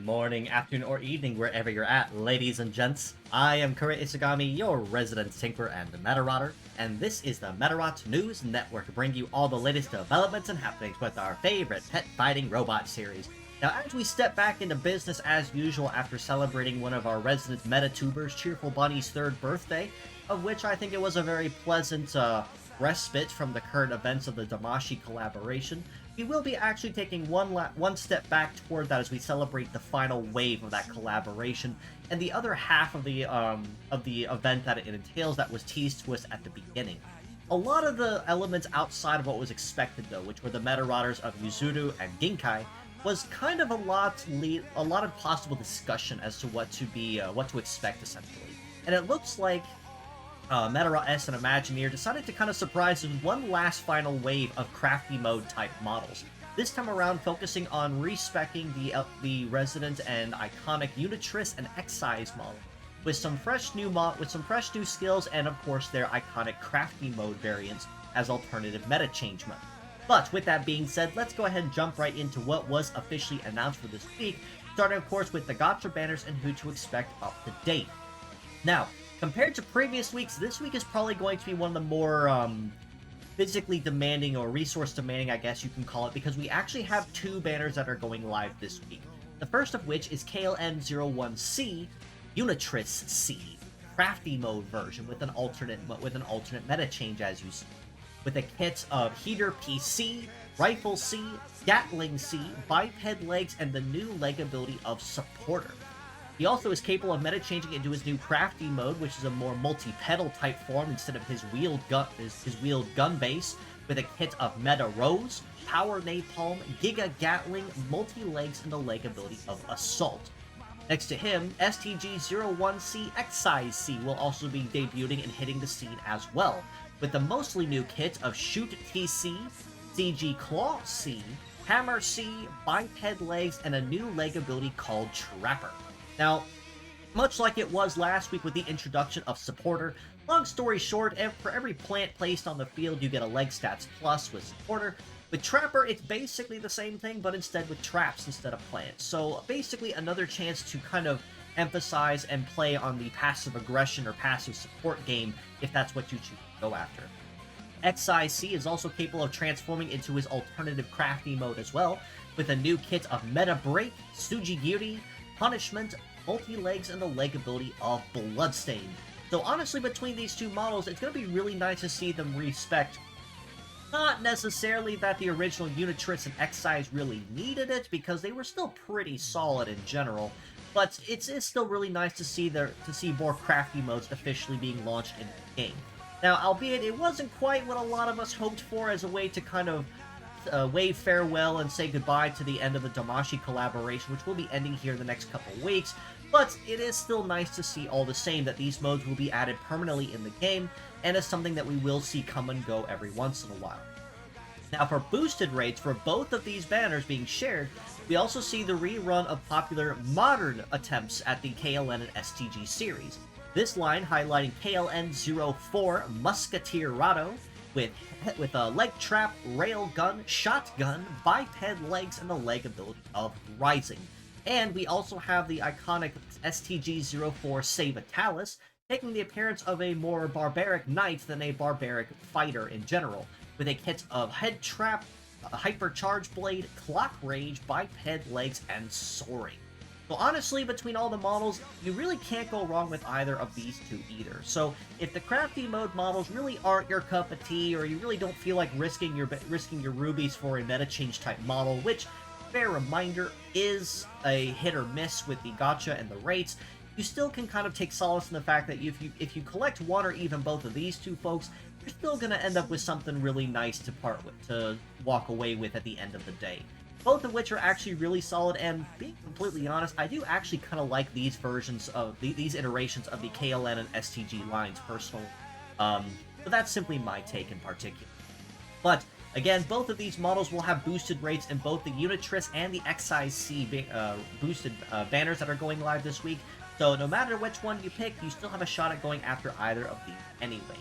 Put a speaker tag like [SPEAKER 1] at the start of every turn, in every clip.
[SPEAKER 1] Morning, afternoon, or evening, wherever you're at, ladies and gents. I am Kurojiri, your resident tinkerer and Medarot, and this is the Medarot News Network to bring you all the latest developments and happenings with our favorite pet fighting robot series. Now, as we step back into business as usual after celebrating one of our resident MetaTubers, Cheerful Bunny's 3rd birthday, of which I think it was a very pleasant respite from the current events of the DAMASHI collaboration, we will be actually taking one step back toward that as we celebrate the final wave of that collaboration and the other half of the event that it entails that was teased to us at the beginning. A lot of the elements outside of what was expected, though, which were the Metarotters of Yuzuru and Ginkai, was kind of a lot of possible discussion as to what to expect essentially, and it looks like Medarot S and Imagineer decided to kind of surprise with one last final wave of Crafty Mode type models. This time around focusing on respecking the resident and iconic Unitress and Excise model, with some fresh new skills and of course their iconic Crafty Mode variants as alternative meta change mode. But with that being said, let's go ahead and jump right into what was officially announced for this week, starting of course with the gacha banners and who to expect up to date. Now, compared to previous weeks, this week is probably going to be one of the more physically demanding or resource demanding, I guess you can call it, because we actually have 2 banners that are going live this week. The first of which is KLN01C, Unitress C, Crafty Mode version with an alternate meta change as you see, with a kit of Heater PC, Rifle C, Gatling C, Biped legs, and the new leg ability of Supporter. He also is capable of meta-changing into his new Crafty Mode, which is a more multi-pedal type form instead of his wheeled gun base, with a kit of Meta Rose, Power Napalm, Giga Gatling, multi-legs, and the leg ability of Assault. Next to him, STG-01C Excise C will also be debuting and hitting the scene as well, with the mostly new kit of Shoot TC, CG Claw C, Hammer C, Biped legs, and a new leg ability called Trapper. Now, much like it was last week with the introduction of Supporter, long story short, for every plant placed on the field, you get a leg stats plus with Supporter. With Trapper, it's basically the same thing, but instead with traps instead of plants. So basically another chance to kind of emphasize and play on the passive aggression or passive support game, if that's what you choose to go after. XIC is also capable of transforming into his alternative Crafty Mode as well, with a new kit of Meta Break, Tsujigiri, Punishment, multi-legs, and the leg ability of Bloodstain. So honestly, between these 2 models, it's going to be really nice to see them respect. Not necessarily that the original Unitress and Excise really needed it, because they were still pretty solid in general, but it's still really nice to see more Crafty Modes officially being launched in the game. Now, albeit it wasn't quite what a lot of us hoped for as a way to kind of wave farewell and say goodbye to the end of the DAMASHI collaboration, which will be ending here in the next couple weeks, but it is still nice to see all the same that these modes will be added permanently in the game, and is something that we will see come and go every once in a while. Now, for boosted rates for both of these banners being shared, we also see the rerun of popular modern attempts at the KLN and STG series. This line highlighting KLN04 Musketeer Rado, with a leg trap, rail gun, shotgun, biped legs, and the leg ability of Rising. And we also have the iconic STG-04 Savitalis, taking the appearance of a more barbaric knight than a barbaric fighter in general, with a kit of head trap, a hypercharge blade, clock rage, biped legs, and soaring. So honestly, between all the models, you really can't go wrong with either of these 2 either. So if the Crafty Mode models really aren't your cup of tea, or you really don't feel like risking your rubies for a meta change type model, which, fair reminder, is a hit or miss with the gacha and the rates, you still can kind of take solace in the fact that if you collect one or even both of these 2 folks, you're still going to end up with something really nice to walk away with at the end of the day. Both of which are actually really solid, and being completely honest, I do actually kind of like these versions of these iterations of the KLN and STG lines personally. But that's simply my take in particular. But again, both of these models will have boosted rates in both the Unitress and the XIC boosted banners that are going live this week. So no matter which one you pick, you still have a shot at going after either of these anyway.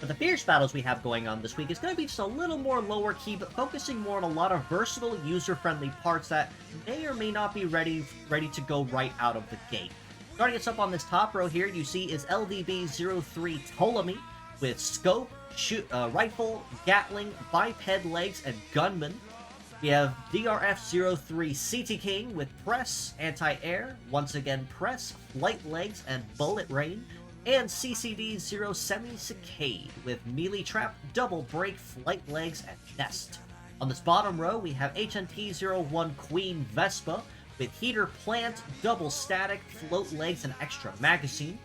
[SPEAKER 1] But the fierce battles we have going on this week is going to be just a little more lower key, but focusing more on a lot of versatile, user-friendly parts that may or may not be ready to go right out of the gate. Starting us up on this top row here, you see is LDB-03 Ptolemy with scope, rifle, Gatling, biped legs, and gunman. We have DRF-03 CT King with press, anti-air, once again press, flight legs, and bullet rain. And CCD-0 Semi-Cicade with melee trap, double break, flight legs, and nest. On this bottom row, we have HNT-01 Queen Vespa with heater plant, double static, float legs, and extra magazine.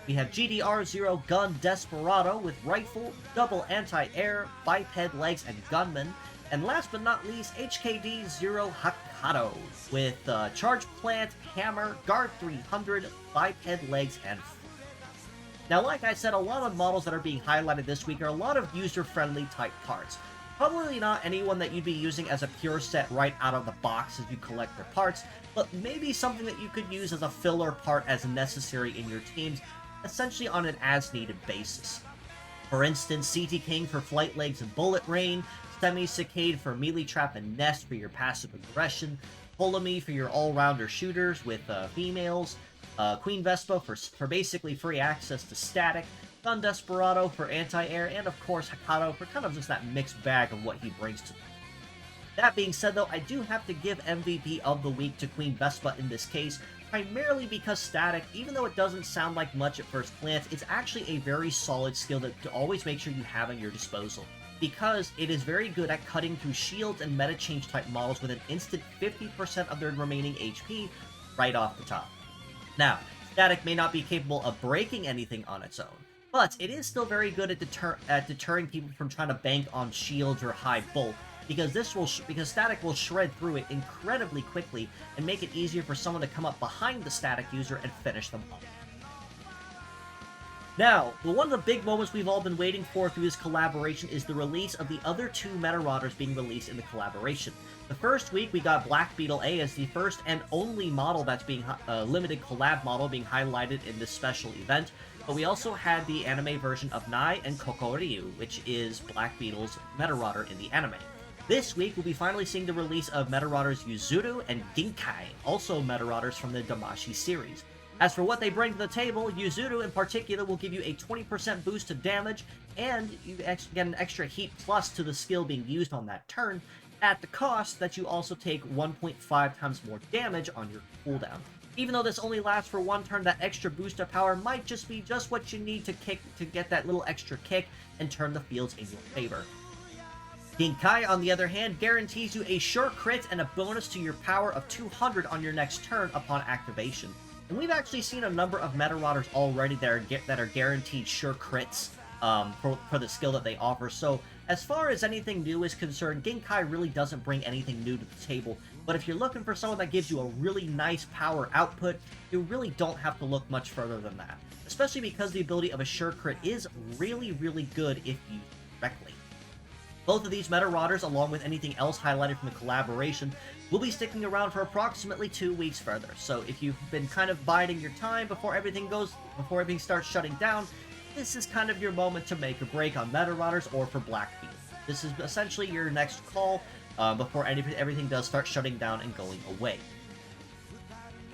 [SPEAKER 1] We have GDR-0 Gun Desperado with rifle, double anti-air, biped legs, and gunman. And last but not least, HKD-0 Hakado with charge plant, hammer, guard 300, biped legs, and now, like I said, a lot of models that are being highlighted this week are a lot of user-friendly type parts. Probably not anyone that you'd be using as a pure set right out of the box as you collect their parts, but maybe something that you could use as a filler part as necessary in your teams, essentially on an as-needed basis. For instance, CT King for flight legs and bullet rain, Semi-Cicade for melee trap and nest for your passive aggression, Ptolemy for your all-rounder shooters with females, Queen Vespa for basically free access to static, Gun Desperado for anti-air, and of course Hakado for kind of just that mixed bag of what he brings to them. That being said though, I do have to give MVP of the week to Queen Vespa in this case, primarily because static, even though it doesn't sound like much at first glance, it's actually a very solid skill to always make sure you have at your disposal, because it is very good at cutting through shields and meta change type models with an instant 50% of their remaining HP right off the top. Now, static may not be capable of breaking anything on its own, but it is still very good at deterring people from trying to bank on shields or high bulk, because static will shred through it incredibly quickly and make it easier for someone to come up behind the static user and finish them off. Now, one of the big moments we've all been waiting for through this collaboration is the release of the other two Metarotters being released in the collaboration. The first week, we got Black Beetle A as the first and only model that's being limited collab model being highlighted in this special event, but we also had the anime version of Nai and Kurojiri, which is Black Beetle's Metarotter in the anime. This week, we'll be finally seeing the release of Metarotters Yuzuru and Ginkai, also Metarotters from the DAMASHI series. As for what they bring to the table, Yuzuru in particular will give you a 20% boost to damage, and you get an extra heat plus to the skill being used on that turn, at the cost that you also take 1.5 times more damage on your cooldown. Even though this only lasts for one turn, that extra boost of power might just be just what you need to get that little extra kick and turn the fields in your favor. Ginkai, on the other hand, guarantees you a sure crit and a bonus to your power of 200 on your next turn upon activation. And we've actually seen a number of Metarotters already that are guaranteed sure crits for the skill that they offer. So as far as anything new is concerned, Ginkai really doesn't bring anything new to the table. But if you're looking for someone that gives you a really nice power output, you really don't have to look much further than that. Especially because the ability of a sure crit is really, really good if used correctly. Both of these Metarotters, along with anything else highlighted from the collaboration, will be sticking around for approximately 2 weeks further. So if you've been kind of biding your time before everything starts shutting down, this is kind of your moment to make a break on Metarotters or for Black Beetle. This is essentially your next call before everything does start shutting down and going away.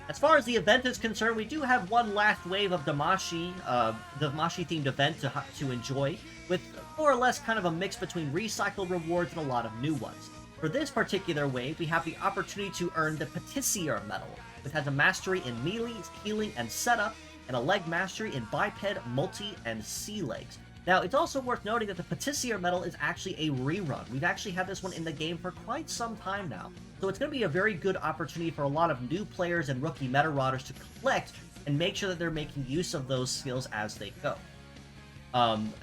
[SPEAKER 1] As far as the event is concerned, we do have one last wave of Damashi-themed event to enjoy, with more or less kind of a mix between recycled rewards and a lot of new ones. For this particular wave, we have the opportunity to earn the Patissier medal, which has a mastery in melee, healing, and setup, and a leg mastery in biped, multi, and sea legs. Now, it's also worth noting that the Patissier medal is actually a rerun. We've actually had this one in the game for quite some time now, so it's going to be a very good opportunity for a lot of new players and rookie Metarotters to collect and make sure that they're making use of those skills as they go.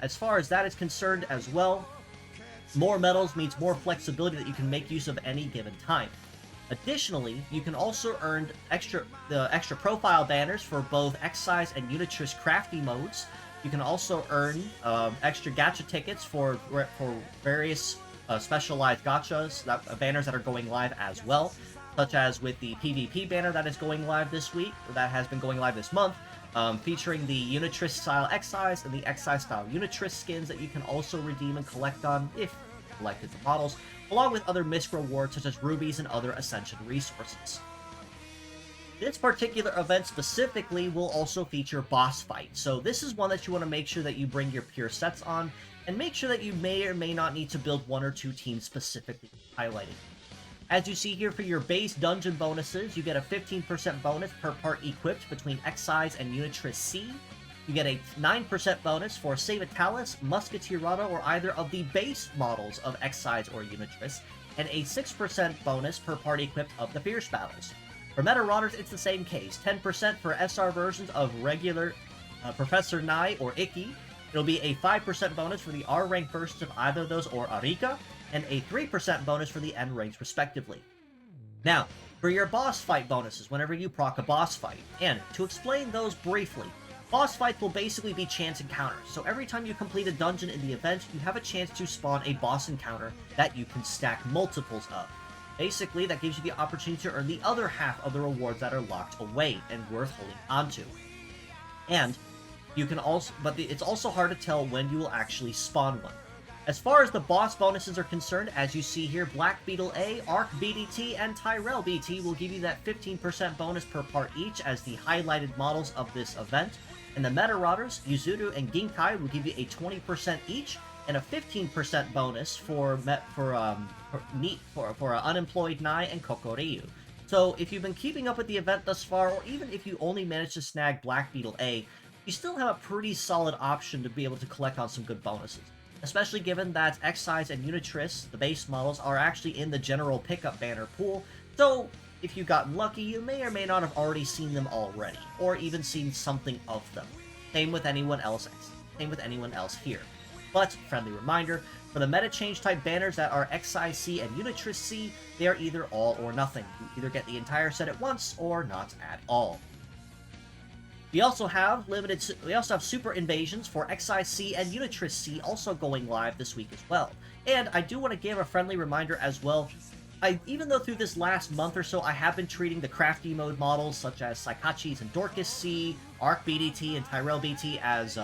[SPEAKER 1] As far as that is concerned as well, more medals means more flexibility that you can make use of any given time. Additionally, you can also earn the extra profile banners for both X-Size and Unitress Crafty Modes. You can also earn extra gacha tickets for various specialized gachas, banners that are going live as well, such as with the PvP banner that is going live this week, or that has been going live this month, featuring the Unitress style Excise and the Excise style Unitress skins that you can also redeem and collect on if you collected the models, along with other misc rewards such as rubies and other Ascension resources. This particular event specifically will also feature boss fights, so this is one that you want to make sure that you bring your pure sets on, and make sure that you may or may not need to build 1 or 2 teams specifically highlighted. As you see here, for your base dungeon bonuses, you get a 15% bonus per part equipped between Excise and Unitress C. You get a 9% bonus for Savitalis, Musketeerado, or either of the base models of Excise or Unitress, and a 6% bonus per part equipped of the Fierce Battles. For Medarotters, it's the same case, 10% for SR versions of regular Professor Nai or Ikki. It'll be a 5% bonus for the R rank versions of either of those or Arika, and a 3% bonus for the N ranks respectively. Now, for your boss fight bonuses whenever you proc a boss fight, and to explain those briefly, boss fights will basically be chance encounters, so every time you complete a dungeon in the event, you have a chance to spawn a boss encounter that you can stack multiples of. Basically, that gives you the opportunity to earn the other half of the rewards that are locked away and worth holding onto. And you can also, it's also hard to tell when you will actually spawn one. As far as the boss bonuses are concerned, as you see here, Black Beetle A, Arc BDT, and Tyrell BT will give you that 15% bonus per part each as the highlighted models of this event. And the Medarotters, Yuzuru and Ginkai, will give you a 20% each, and a 15% bonus for Unemployed Nai and Kokoryu. So if you've been keeping up with the event thus far, or even if you only managed to snag Black Beetle A, you still have a pretty solid option to be able to collect on some good bonuses. Especially given that Excise and Unitress, the base models, are actually in the general pickup banner pool, so if you've gotten lucky, you may or may not have already seen them already, or even seen something of them. Same with anyone else here. But, friendly reminder, for the meta change type banners that are Excise C and Unitress C, they are either all or nothing. You either get the entire set at once, or not at all. We also have Super Invasions for Excise C and Unitress C also going live this week as well. And I do want to give a friendly reminder as well. Even though through this last month or so I have been treating the Crafty Mode models such as Saikachis and Dorcas C, Arc BDT, and Tyrell BT as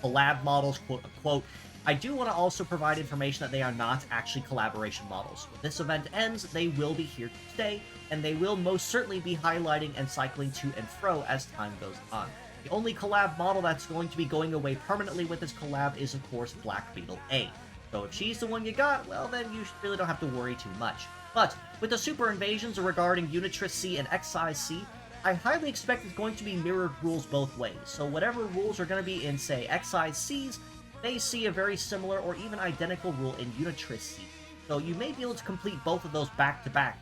[SPEAKER 1] collab models, quote unquote, I do want to also provide information that they are not actually collaboration models. When this event ends, they will be here to stay, and they will most certainly be highlighting and cycling to and fro as time goes on. The only collab model that's going to be going away permanently with this collab is, of course, Black Beetle A. So if she's the one you got, well then you really don't have to worry too much. But with the Super Invasions regarding Unitress C and Excise C, I highly expect it's going to be mirrored rules both ways. So whatever rules are going to be in, say, Excise C's, may see a very similar or even identical rule in Unitress C. So you may be able to complete both of those back-to-back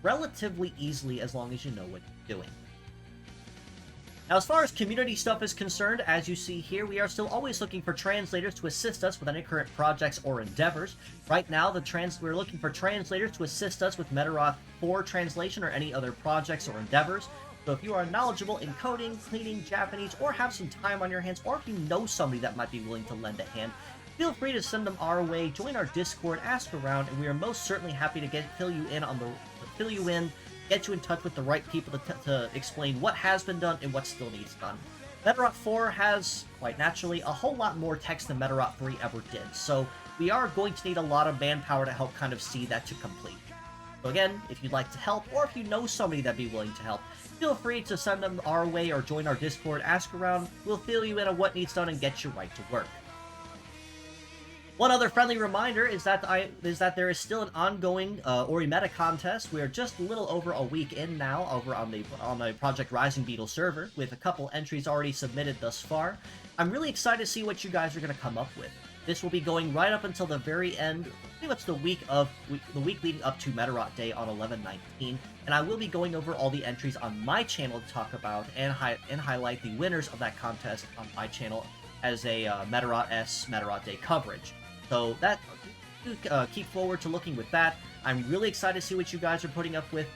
[SPEAKER 1] relatively easily as long as you know what you're doing. Now, as far as community stuff is concerned, as you see here, we are still always looking for translators to assist us with any current projects or endeavors. Right now, we're looking for translators to assist us with Medarot 4 translation or any other projects or endeavors. So if you are knowledgeable in coding, cleaning, Japanese, or have some time on your hands, or if you know somebody that might be willing to lend a hand, feel free to send them our way, join our Discord, ask around, and we are most certainly happy to fill you in, get you in touch with the right people to explain what has been done and what still needs done. Medarot 4 has, quite naturally, a whole lot more text than Medarot 3 ever did, so we are going to need a lot of manpower to help kind of see that to complete. So again, if you'd like to help, or if you know somebody that'd be willing to help, feel free to send them our way or join our Discord, ask around, we'll fill you in on what needs done and get you right to work. One other friendly reminder is that there is still an ongoing Ori Meta contest. We are just a little over a week in now over on the Project Rising Beetle server, with a couple entries already submitted thus far. I'm really excited to see what you guys are going to come up with. This will be going right up until the very end, pretty much the week leading up to Medarot Day on 11/19, and I will be going over all the entries on my channel to talk about and highlight the winners of that contest on my channel as a Medarot S Medarot Day coverage. So that keep forward to looking with that. I'm really excited to see what you guys are putting up with.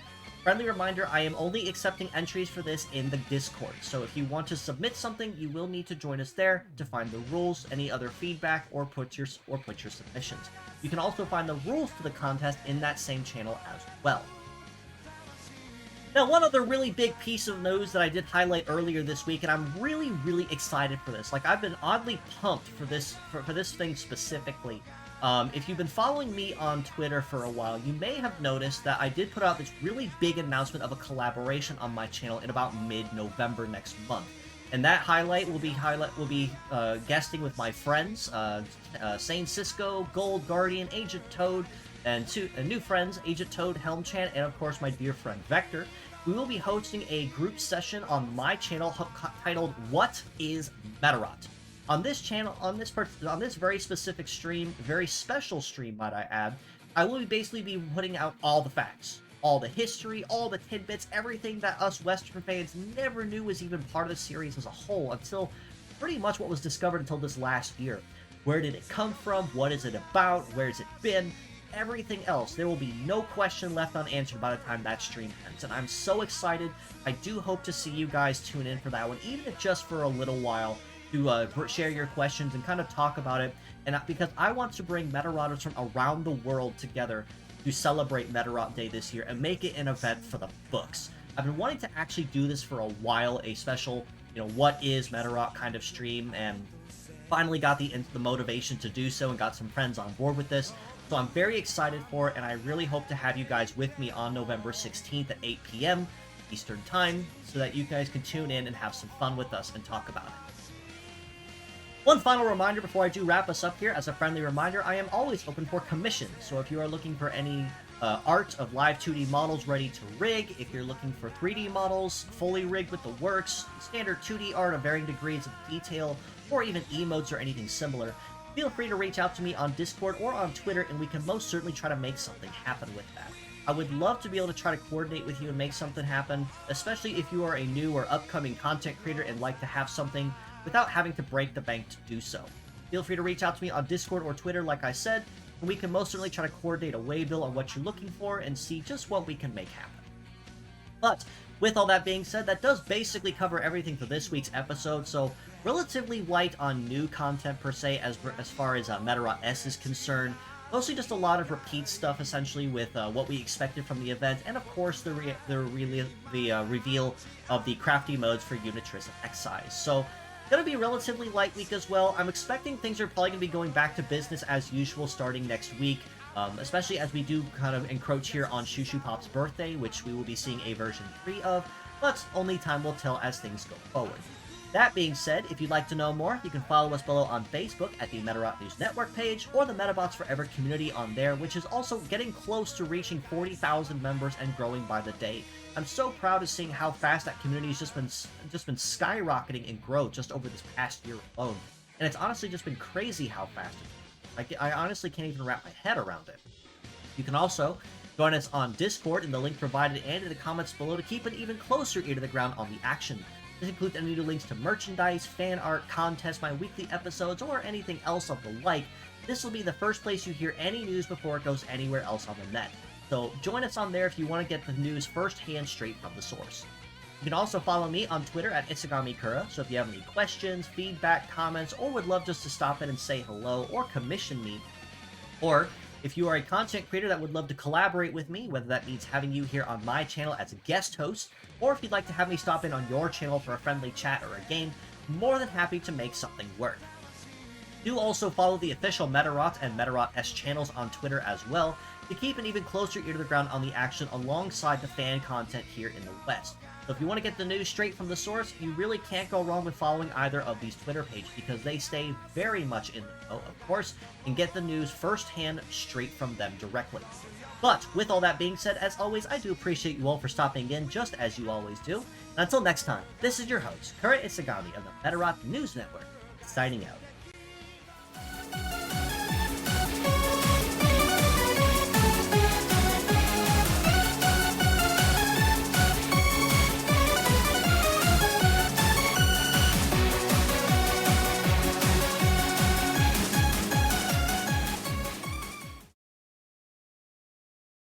[SPEAKER 1] Friendly reminder, I am only accepting entries for this in the Discord, so if you want to submit something, you will need to join us there to find the rules, any other feedback, or put your submissions. You can also find the rules for the contest in that same channel as well. Now, one other really big piece of news that I did highlight earlier this week, and I'm really, really excited for this. Like, I've been oddly pumped for this thing specifically. If you've been following me on Twitter for a while, you may have noticed that I did put out this really big announcement of a collaboration on my channel in about mid-November next month. And that highlight will be guesting with my friends, Sane Cisco, Gold Guardian, Agent Toad, and two new friends, Agent Toad, Helmchan, and of course my dear friend Vector. We will be hosting a group session on my channel titled "What is Medarot?" On this channel, on this very specific stream, very special stream, might I add, I will basically be putting out all the facts, all the history, all the tidbits, everything that us Western fans never knew was even part of the series as a whole until pretty much what was discovered until this last year. Where did it come from? What is it about? Where has it been? Everything else. There will be no question left unanswered by the time that stream ends, and I'm so excited. I do hope to see you guys tune in for that one, even if just for a little while, to share your questions and kind of talk about it, and because I want to bring Medarotters from around the world together to celebrate Medarot Day this year and make it an event for the books. I've been wanting to actually do this for a while, a special, what is Medarot kind of stream, and finally got the motivation to do so and got some friends on board with this. So I'm very excited for it, and I really hope to have you guys with me on November 16th at 8 p.m. Eastern Time, so that you guys can tune in and have some fun with us and talk about it. One final reminder before I do wrap us up here, as a friendly reminder, I am always open for commissions, so if you are looking for any art of live 2D models ready to rig, if you're looking for 3D models, fully rigged with the works, standard 2D art of varying degrees of detail, or even emotes or anything similar, feel free to reach out to me on Discord or on Twitter, and we can most certainly try to make something happen with that. I would love to be able to try to coordinate with you and make something happen, especially if you are a new or upcoming content creator and like to have something without having to break the bank to do so. Feel free to reach out to me on Discord or Twitter, like I said, and we can most certainly try to coordinate a waybill on what you're looking for and see just what we can make happen. But with all that being said, that does basically cover everything for this week's episode, so relatively light on new content per se as far as Medarot S is concerned. Mostly just a lot of repeat stuff, essentially, with what we expected from the event, and of course the reveal of the crafty modes for Unitress and Excise. So, gonna be a relatively light week as well. I'm expecting things are probably gonna be going back to business as usual starting next week, especially as we do kind of encroach here on Shushu Pop's birthday, which we will be seeing a version 3 of, but only time will tell as things go forward. That being said, if you'd like to know more, you can follow us below on Facebook at the Medarot News Network page, or the Metabots Forever community on there, which is also getting close to reaching 40,000 members and growing by the day. I'm so proud of seeing how fast that community has just been skyrocketing in growth just over this past year alone. And it's honestly just been crazy how fast it's been. I honestly can't even wrap my head around it. You can also join us on Discord in the link provided and in the comments below to keep an even closer ear to the ground on the action. This includes any new links to merchandise, fan art, contests, my weekly episodes, or anything else of the like. This will be the first place you hear any news before it goes anywhere else on the net. So join us on there if you want to get the news firsthand straight from the source. You can also follow me on Twitter at ItsuGamiKura, so if you have any questions, feedback, comments, or would love just to stop in and say hello or commission me, or if you are a content creator that would love to collaborate with me, whether that means having you here on my channel as a guest host, or if you'd like to have me stop in on your channel for a friendly chat or a game, more than happy to make something work. Do also follow the official Medarot and Medarot S channels on Twitter as well, to keep an even closer ear to the ground on the action alongside the fan content here in the West. So if you want to get the news straight from the source, you really can't go wrong with following either of these Twitter pages, because they stay very much in the know, of course, and get the news firsthand straight from them directly. But with all that being said, as always, I do appreciate you all for stopping in, just as you always do. And until next time, this is your host, Kura Isagami of the Medarot News Network, signing out.